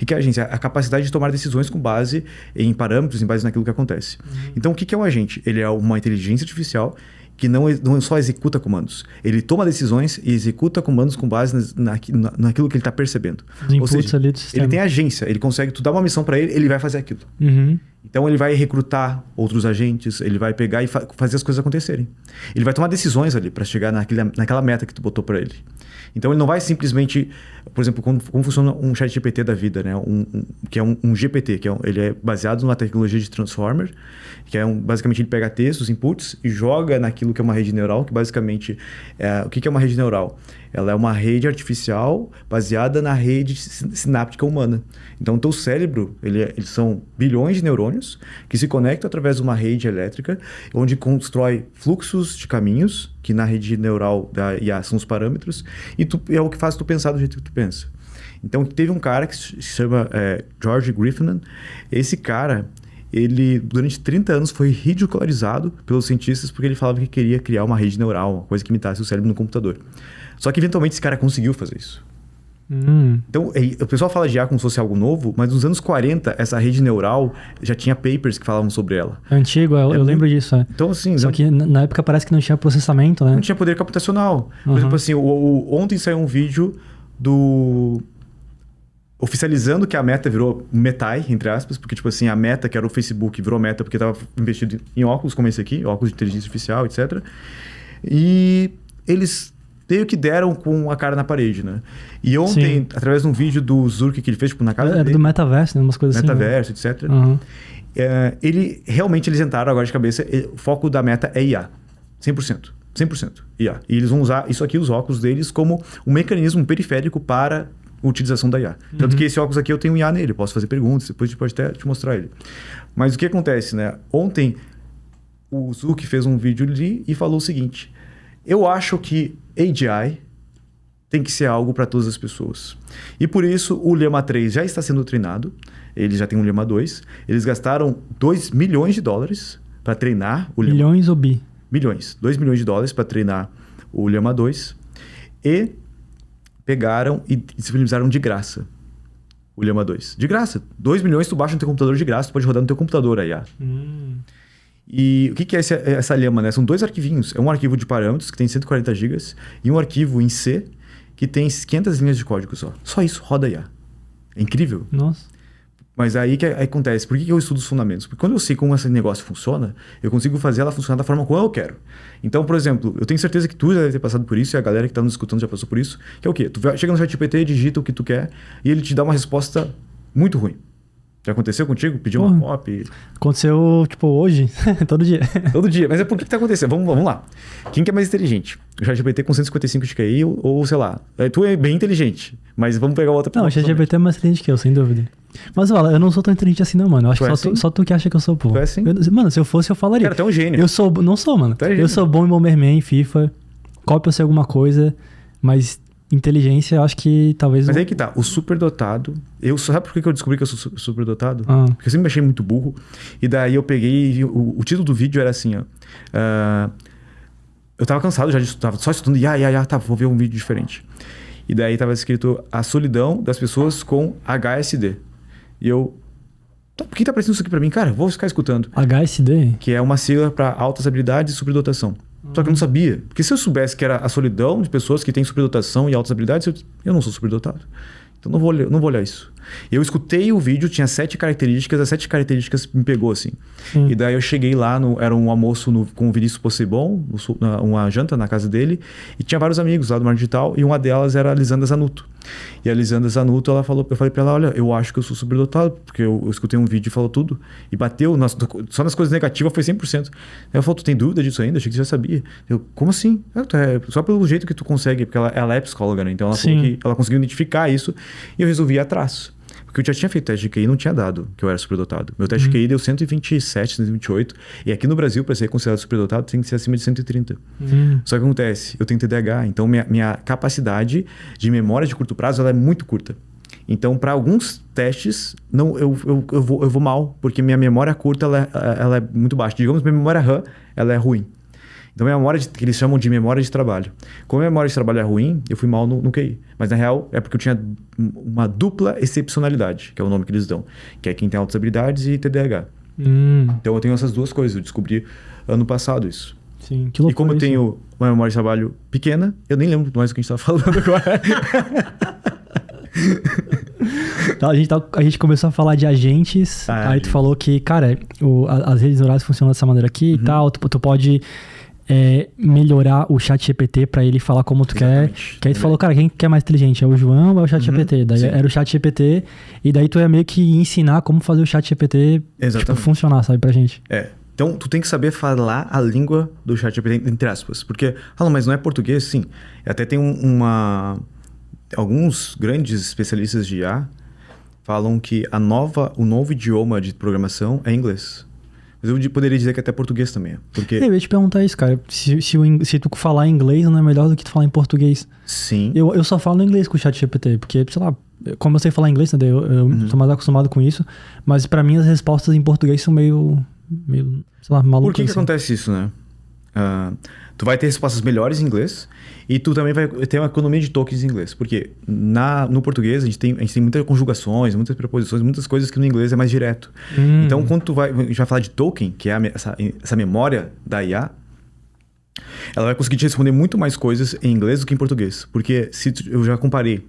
que é a agência? A capacidade de tomar decisões com base em parâmetros, em base naquilo que acontece. Então, o que é um agente? Ele é uma inteligência artificial que não só executa comandos. Ele toma decisões e executa comandos com base naquilo que ele está percebendo. Os inputs ali do sistema. Ele tem agência. Ele consegue... Tu dá uma missão para ele, ele vai fazer aquilo. Então, ele vai recrutar outros agentes, ele vai pegar e fazer as coisas acontecerem. Ele vai tomar decisões ali para chegar naquela meta que tu botou para ele. Então, ele não vai simplesmente... Por exemplo, como funciona um chat GPT da vida, né? Que é um GPT, ele é baseado numa tecnologia de Transformer, que é basicamente ele pega textos, inputs, e joga naquilo que é uma rede neural, que basicamente... o que é uma rede neural? Ela é uma rede artificial baseada na rede sináptica humana. Então, o teu cérebro, eles são bilhões de neurônios que se conectam através de uma rede elétrica, onde constrói fluxos de caminhos, que na rede neural da IA são os parâmetros, e é o que faz tu pensar do jeito que tu pensa. Então, teve um cara que se chama George Griffin. Esse cara, ele durante 30 anos foi ridicularizado pelos cientistas porque ele falava que queria criar uma rede neural, uma coisa que imitasse o cérebro no computador. Só que, eventualmente, esse cara conseguiu fazer isso. Então, o pessoal fala de IA como se fosse algo novo, mas nos anos 40, essa rede neural já tinha papers que falavam sobre ela. É antigo, eu lembro disso. Então, assim... Só que na época parece que não tinha processamento, né? Não tinha poder computacional. Por exemplo, assim, ontem saiu um vídeo oficializando que a Meta virou Metai, entre aspas, porque, tipo assim, a Meta, que era o Facebook, virou Meta porque estava investido em óculos como esse aqui, óculos de inteligência artificial, etc. E eles... meio que deram com a cara na parede, né? E ontem, através de um vídeo do Zurk que ele fez, tipo, na casa dele... do metaverso, né? Umas coisas metaverso, assim. etc. Eles entraram agora de cabeça, o foco da Meta é IA. 100%. 100% IA. E eles vão usar isso aqui, os óculos deles, como um mecanismo periférico para a utilização da IA. Tanto que esse óculos aqui eu tenho IA nele, eu posso fazer perguntas, depois a gente pode até te mostrar ele. Mas o que acontece, né? Ontem, o Zurk fez um vídeo ali e falou o seguinte... Eu acho que AGI tem que ser algo para todas as pessoas. E por isso o Llama 3 já está sendo treinado. Ele já tem um Llama 2. Eles gastaram $2 milhões para treinar o Llama... Milhões ou bi? Milhões. $2 milhões para treinar o Llama 2. E pegaram e disponibilizaram de graça o Llama 2. De graça. 2 milhões tu baixa no teu computador de graça. Tu pode rodar no teu computador aí. E o que é essa Llama, né? São 2 arquivinhos. É um arquivo de parâmetros que tem 140 GB e um arquivo em C que tem 500 linhas de código só. Só isso roda IA. É incrível. Nossa. Mas aí que acontece. Por que eu estudo os fundamentos? Porque quando eu sei como esse negócio funciona, eu consigo fazer ela funcionar da forma como eu quero. Então, por exemplo, eu tenho certeza que tu já deve ter passado por isso e a galera que está nos escutando já passou por isso. Que é o quê? Tu chega no ChatGPT, digita o que tu quer e ele te dá uma resposta muito ruim. Já aconteceu contigo? Pediu uma copy? Aconteceu, tipo, hoje. Todo dia. Todo dia. Mas é por que tá acontecendo? Vamos lá. Quem que é mais inteligente? O ChatGPT com 155 de QI ou sei lá. Tu é bem inteligente. Mas vamos pegar outra pessoa. Não, o ChatGPT é mais inteligente que eu, sem dúvida. Mas, olha, eu não sou tão inteligente assim não, mano. Eu acho que só tu que acha que eu sou, pô. Tu é assim? Mano, se eu fosse, eu falaria. Cara, tu é um gênio. Não sou, mano. Eu sou bom em Bomberman, FIFA. Copy eu sei alguma coisa, mas... inteligência, eu acho que talvez... Mas aí que tá, o superdotado... Sabe por que eu descobri que eu sou superdotado? Porque eu sempre me achei muito burro. E daí eu peguei... O título do vídeo era assim, ó. Eu tava cansado já de estudar, só estudando. Tá, vou ver um vídeo diferente. E daí tava escrito a solidão das pessoas com HSD. E eu... Por que tá aparecendo isso aqui pra mim? Cara, vou ficar escutando. HSD? Que é uma sigla pra altas habilidades e superdotação. Só que eu não sabia. Porque se eu soubesse que era a solidão de pessoas que têm superdotação e altas habilidades, eu não sou superdotado. Então não vou olhar isso. Eu escutei o vídeo, tinha 7 características, as 7 características me pegou assim. E daí eu cheguei lá, era um almoço com o Vinícius Possebon, uma janta na casa dele, e tinha vários amigos lá do Mar Digital, e uma delas era a Lisandra Zanutto. E a Lisandra Zanutto, eu falei pra ela, olha, eu acho que eu sou superdotado, porque eu escutei um vídeo e falou tudo, e bateu, só nas coisas negativas foi 100%. Aí ela falou, tu tem dúvida disso ainda? Achei que você já sabia. Eu, como assim? Só pelo jeito que tu consegue, porque ela é psicóloga, né? Então ela falou que ela conseguiu identificar isso, e eu resolvi ir atrás. Porque eu já tinha feito teste de QI e não tinha dado que eu era superdotado. Meu teste de QI deu 127, 128. E aqui no Brasil, para ser considerado superdotado, tem que ser acima de 130. Só que acontece, eu tenho TDAH, então minha capacidade de memória de curto prazo ela é muito curta. Então, para alguns testes, eu vou mal, porque minha memória curta ela é muito baixa. Digamos, minha memória RAM ela é ruim. Então, que eles chamam de memória de trabalho. Como a memória de trabalho é ruim, eu fui mal no QI. Mas, na real, é porque eu tinha uma dupla excepcionalidade, que é o nome que eles dão. Que é quem tem altas habilidades e TDAH. Então, eu tenho essas duas coisas. Eu descobri ano passado isso. Sim, que loucura. E como eu tenho uma memória de trabalho pequena, eu nem lembro mais do que a gente estava falando agora. A gente começou a falar de agentes. Aí tu falou que, cara, as redes neurais funcionam dessa maneira aqui e tal. Tu pode melhorar o chat GPT pra ele falar como tu quer. Que aí tu falou, cara, quem que é mais inteligente? É o João ou é o chat GPT? Daí era o chat GPT. E daí tu ia meio que ensinar como fazer o chat GPT tipo, funcionar, sabe, pra gente. Então, tu tem que saber falar a língua do chat GPT, entre aspas. Porque, mas não é português? Sim. Até tem alguns grandes especialistas de IA falam que o novo idioma de programação é inglês. Mas eu poderia dizer que até português também. Porque... Eu ia te perguntar isso, cara. Se tu falar inglês não é melhor do que tu falar em português. Sim. Eu só falo inglês com o chat GPT, porque, sei lá, como eu sei falar inglês, né, eu tô mais acostumado com isso, mas pra mim as respostas em português são meio sei lá, malucas. Por que acontece isso, né? Tu vai ter respostas melhores em inglês e tu também vai ter uma economia de tokens em inglês. Porque no português a gente tem muitas conjugações, muitas preposições, muitas coisas que no inglês é mais direto. Então, quando a gente vai falar de token, que é essa memória da IA, ela vai conseguir te responder muito mais coisas em inglês do que em português. Porque eu já comparei.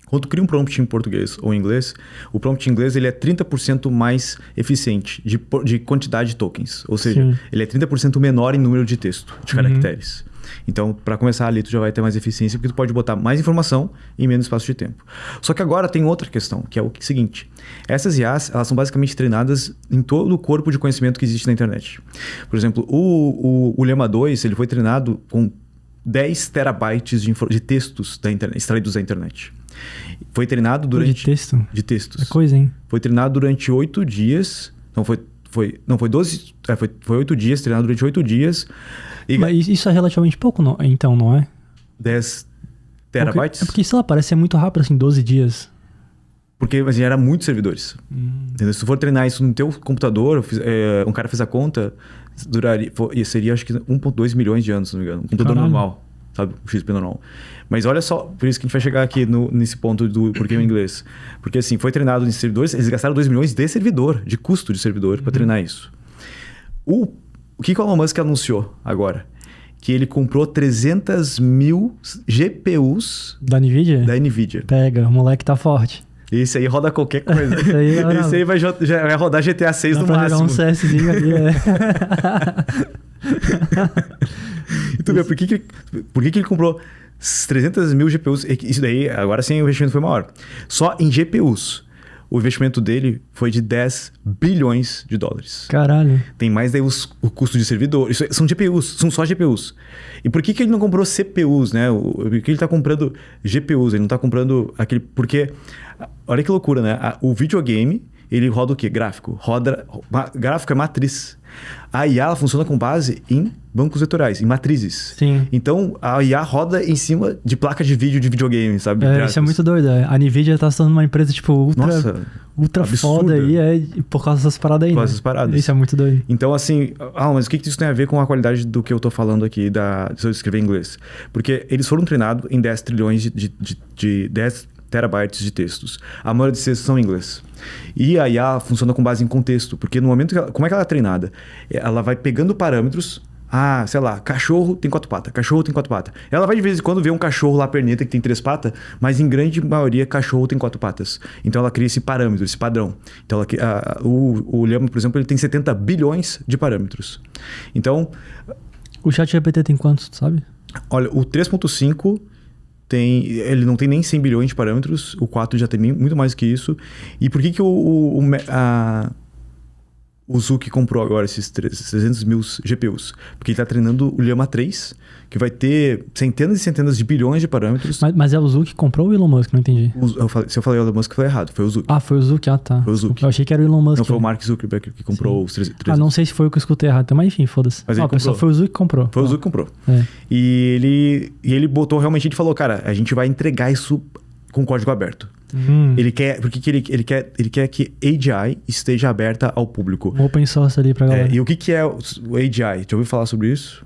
Quando tu cria um prompt em português ou em inglês, o prompt em inglês ele é 30% mais eficiente de quantidade de tokens. Ou seja, ele é 30% menor em número de texto, de caracteres. Então, para começar ali, tu já vai ter mais eficiência, porque tu pode botar mais informação em menos espaço de tempo. Só que agora tem outra questão, que é o seguinte. Essas IAs, elas são basicamente treinadas em todo o corpo de conhecimento que existe na internet. Por exemplo, o Llama 2, ele foi treinado com 10 terabytes de textos da internet, extraídos da internet. Foi treinado durante... De texto? De textos. É coisa, hein? Foi treinado durante 8 dias. Foi 12... foi 8 dias, treinado durante 8 dias. Mas isso é relativamente pouco, não? Então, não é? 10 terabytes? Porque, sei lá, parece ser muito rápido, assim, 12 dias. Mas era muitos servidores. Entendeu? Se tu for treinar isso no teu computador, um cara fez a conta, seria acho que 1,2 milhões de anos, se não me engano. Um computador normal. Sabe? O XP normal. Mas olha só, por isso que a gente vai chegar aqui nesse ponto do porquê o inglês. Porque assim, foi treinado em servidores, eles gastaram 2 milhões de servidor, de custo de servidor, para treinar isso. O que o Elon Musk anunciou agora? Que ele comprou 300 mil GPUs... Da NVIDIA? Da NVIDIA. Pega, o moleque tá forte. Esse aí roda qualquer coisa. Esse aí vai rodar GTA 6 no máximo. Um CSzinho ali, E tu vê, por que ele comprou 300 mil GPUs? Isso daí, agora sim, o investimento foi maior. Só em GPUs, o investimento dele foi de 10 bilhões de dólares. Caralho. Tem mais daí o custo de servidor. Isso são GPUs, são só GPUs. E por que ele não comprou CPUs, né? Por que ele tá comprando GPUs? Ele não tá comprando aquele... Porque, olha que loucura, né? O videogame, ele roda o quê? Gráfico. Gráfico é matriz. A IA ela funciona com base em bancos vetoriais, em matrizes. Sim. Então, a IA roda em cima de placa de vídeo de videogame, sabe? Isso é muito doido. A NVIDIA tá se tornando uma empresa, tipo, ultra foda aí, por causa dessas paradas aí, Por causa dessas paradas. Isso é muito doido. Então, assim... mas o que isso tem a ver com a qualidade do que eu tô falando aqui, se eu escrever em inglês? Porque eles foram treinados em 10 trilhões de 10 terabytes de textos. A maioria desses textos são em inglês. E a IA funciona com base em contexto, porque no momento como é que ela é treinada? Ela vai pegando parâmetros, sei lá, cachorro tem 4 patas, cachorro tem 4 patas. Ela vai de vez em quando ver um cachorro lá perneta que tem 3 patas, mas em grande maioria cachorro tem 4 patas. Então ela cria esse parâmetro, esse padrão. Então o Llama, por exemplo, ele tem 70 bilhões de parâmetros. Então... O ChatGPT tem quantos, tu sabe? Olha, o 3.5... ele não tem nem 100 bilhões de parâmetros, o 4 já tem muito mais que isso. E por que o Zuck comprou agora esses 300 mil GPUs? Porque ele está treinando o Llama 3, que vai ter centenas e centenas de bilhões de parâmetros. Mas é o Zuck que comprou ou o Elon Musk? Não entendi. Se eu falei Elon Musk, foi errado. Foi o Zuck. Foi o Zuck? Tá. Foi o Zuck. Eu achei que era o Elon Musk. Não, foi o Mark Zuckerberg que comprou os 300. Não sei se foi o que eu escutei errado. Mas enfim, foda-se. Mas ele pessoal, foi o Zuck que comprou. Foi o Zuck que comprou. E ele botou realmente, ele falou, cara, a gente vai entregar isso com código aberto. Ele quer... Porque ele quer que AGI esteja aberta ao público. Open source ali pra galera. E o que é o AGI? Já ouviu falar sobre isso?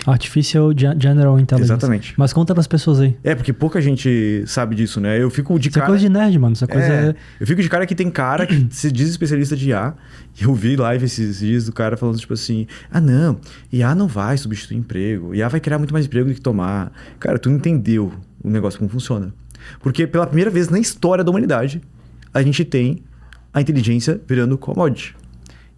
Artificial General Intelligence. Exatamente. Mas conta pras pessoas aí. Porque pouca gente sabe disso, né? Eu fico de cara... Isso é coisa de nerd, mano. Essa coisa Eu fico de cara que tem cara que se diz especialista de IA. E eu vi live esses dias do cara falando tipo assim... não, IA não vai substituir emprego. IA vai criar muito mais emprego do que tomar. Cara, tu não entendeu o negócio como funciona. Porque pela primeira vez na história da humanidade, a gente tem a inteligência virando commodity.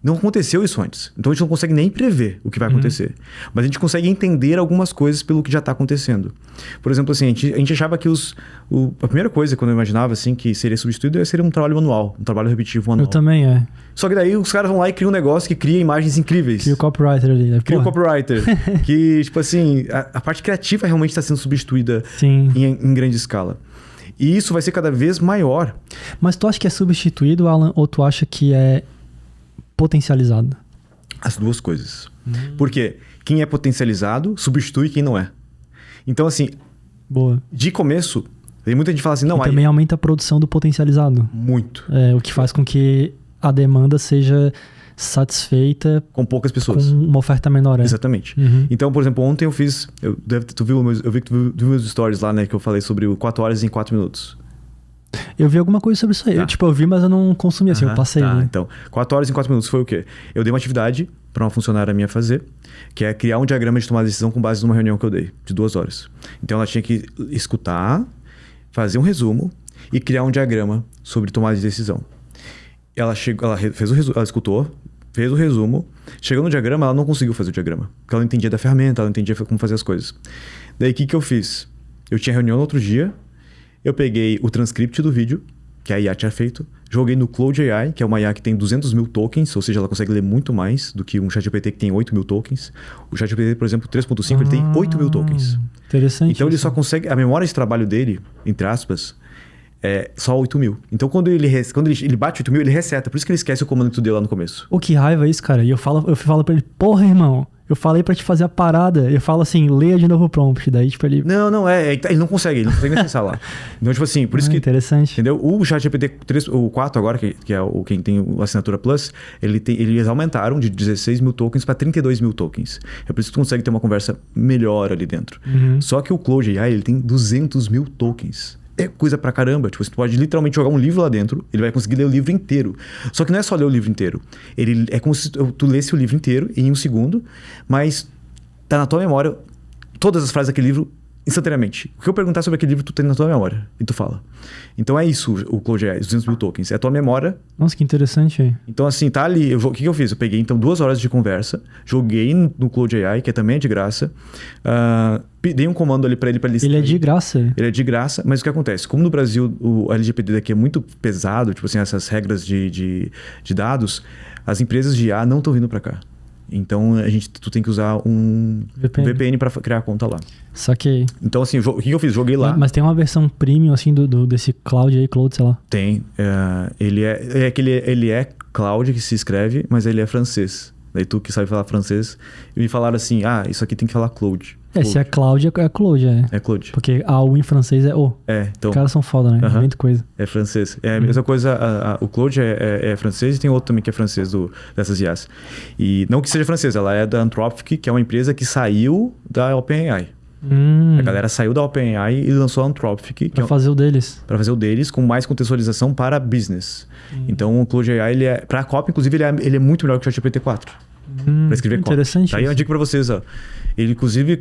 Não aconteceu isso antes. Então a gente não consegue nem prever o que vai acontecer. Mas a gente consegue entender algumas coisas pelo que já está acontecendo. Por exemplo, assim, a gente achava que a primeira coisa, quando eu imaginava assim, que seria substituído, seria um trabalho manual, um trabalho repetitivo manual. Eu também, Só que daí os caras vão lá e criam um negócio que cria imagens incríveis. Cria o copywriter ali, né? Cria o copywriter. Que, tipo assim, a parte criativa realmente está sendo substituída em grande escala. E isso vai ser cada vez maior. Mas tu acha que é substituído, Alan, ou tu acha que é potencializado? As duas coisas. Porque quem é potencializado substitui quem não é. Então, assim... Boa. De começo, tem muita gente que fala assim... não. E também aumenta a produção do potencializado. Muito. O que faz com que a demanda seja satisfeita... com poucas pessoas. Com uma oferta menor. Exatamente. Então, por exemplo, ontem eu fiz... Eu vi que tu viu meus stories lá, né? Que eu falei sobre o 4 horas em 4 minutos. Eu vi alguma coisa sobre isso aí. Tá. Eu vi, mas eu não consumi assim, eu passei. Tá. Né? Então, 4 horas em 4 minutos foi o quê? Eu dei uma atividade para uma funcionária minha fazer, que é criar um diagrama de tomada de decisão com base numa reunião que eu dei, de 2 horas. Então, ela tinha que escutar, fazer um resumo e criar um diagrama sobre tomada de decisão. Ela fez o resumo, ela escutou, fez o resumo, chegou no diagrama, ela não conseguiu fazer o diagrama, porque ela não entendia da ferramenta, ela não entendia como fazer as coisas. Daí, o que eu fiz? Eu tinha reunião no outro dia. Eu peguei o transcript do vídeo, que a IA tinha feito, joguei no Cloud AI, que é uma IA que tem 200 mil tokens, ou seja, ela consegue ler muito mais do que um ChatGPT que tem 8 mil tokens. O ChatGPT, por exemplo, 3.5, ele tem 8 mil tokens. Interessante. Então ele só consegue... A memória de trabalho dele, entre aspas, é só 8 mil. Então quando ele bate 8 mil, ele reseta. Por isso que ele esquece o comando que tu deu lá no começo. Que raiva isso, cara. E eu falo pra ele, porra, irmão... Eu falei pra te fazer a parada. Eu falo assim, leia de novo o prompt. Daí, tipo, ele... ele não consegue nem acessar lá. Então, tipo assim, por isso que... Interessante. Entendeu? O ChatGPT 3, o 4 agora, que é quem tem a assinatura Plus, eles aumentaram de 16 mil tokens para 32 mil tokens. É por isso que tu consegue ter uma conversa melhor ali dentro. Só que o Cloud AI, ele tem 200 mil tokens. É coisa pra caramba. Tipo, você pode literalmente jogar um livro lá dentro, ele vai conseguir ler o livro inteiro. Só que não é só ler o livro inteiro. É como se tu lesse o livro inteiro em 1 segundo, mas tá na tua memória todas as frases daquele livro instantaneamente. O que eu perguntar sobre aquele livro, tu tem na tua memória e tu fala. Então é isso o Cloud AI, 200 mil tokens. É a tua memória. Nossa, que interessante aí. Então assim, tá ali. O que eu fiz? Eu peguei então 2 horas de conversa, joguei no Cloud AI, que também é de graça. Dei um comando ali para ele listar. Ele é de graça? Ele é de graça, mas o que acontece? Como no Brasil o LGPD daqui é muito pesado, tipo assim, essas regras de dados, as empresas de IA não estão vindo para cá. Então tu tem que usar um VPN para criar a conta lá. Saquei. Então assim, o que eu fiz? Joguei lá. Mas tem uma versão premium assim desse Cloud aí, sei lá. Tem. Ele é Cloud que se escreve, mas ele é francês. Daí tu que sabe falar francês, me falaram assim, isso aqui tem que falar Cloud. Se é Cloud, é Cloud, É Cloud. Porque a U em francês é O. Então... Os caras são foda, né? Muita coisa. É francês. É a mesma coisa, o Cloud é francês e tem outro também que é francês dessas IAs. E não que seja francês, ela é da Anthropic, que é uma empresa que saiu da OpenAI. A galera saiu da OpenAI e lançou a Anthropic. Pra fazer o deles. Para fazer o deles, com mais contextualização para business. Então o Cloud AI, para a cópia, inclusive, ele é muito melhor que o ChatGPT 4. Para escrever cópia. Interessante. Aí uma dica para vocês, ó. Ele, inclusive,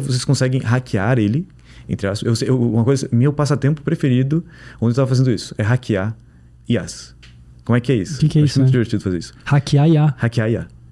vocês conseguem hackear ele. Entre aspas. Uma coisa, meu passatempo preferido, onde eu estava fazendo isso, é hackear IAs. Como é que é isso? O que é isso? Acho muito divertido fazer isso. Hackear IA. Hackear IA.